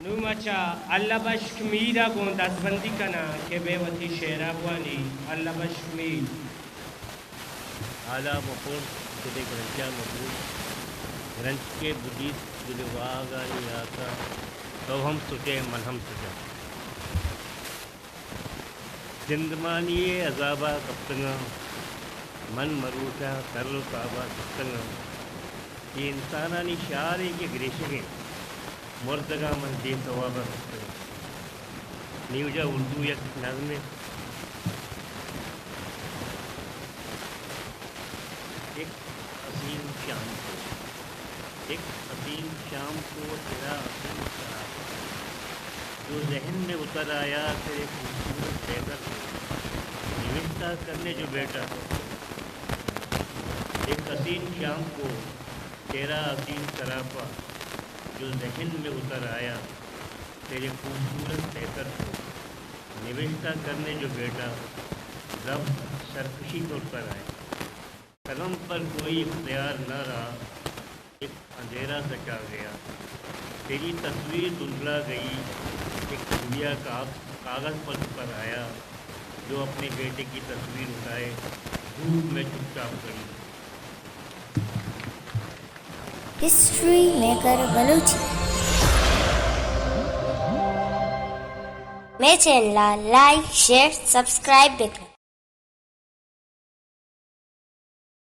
نومچا اللہ بشک میرا گون دستبندی کنا کہ بے وتی شیرہ بوانی اللہ بشک میر اعلیٰ مپور جدے گرنچا مپور گرنچ کے بدیت جدے واغانی آتا تو ہم سچے من ہم سچا زندمانی عذابہ کپتنگا من مروچا کرل کعبہ کپتنگا یہ انسانانی شعاری کے گریشگیں مردگا من دین توابہ کپتنگا نیوجا اردو یک نظم ایک حسین شام کو تیرا حسین شراب جو ذہن میں اتر آیا تیرے خوبصورت پیکر کو نوشتہ کرنے جو بیٹا ایک حسین شام کو تیرا حسین سراپا جو ذہن میں اتر آیا تیرے خوبصورت پیکر کو نوشتہ کرنے جو بیٹا رب سرکشی طور پر آئے قلم پر کوئی اختیار نہ رہا ایک اندھیرا سچا گیا تیری تصویر دھندلا گئی ایک دنیا کا کاغذ پر آیا جو اپنے بیٹے کی تصویر اٹھائے دھوپ میں چپ چاپ کری ہسٹری میکر بلوچی میں چینل لائک شیئر سبسکرائب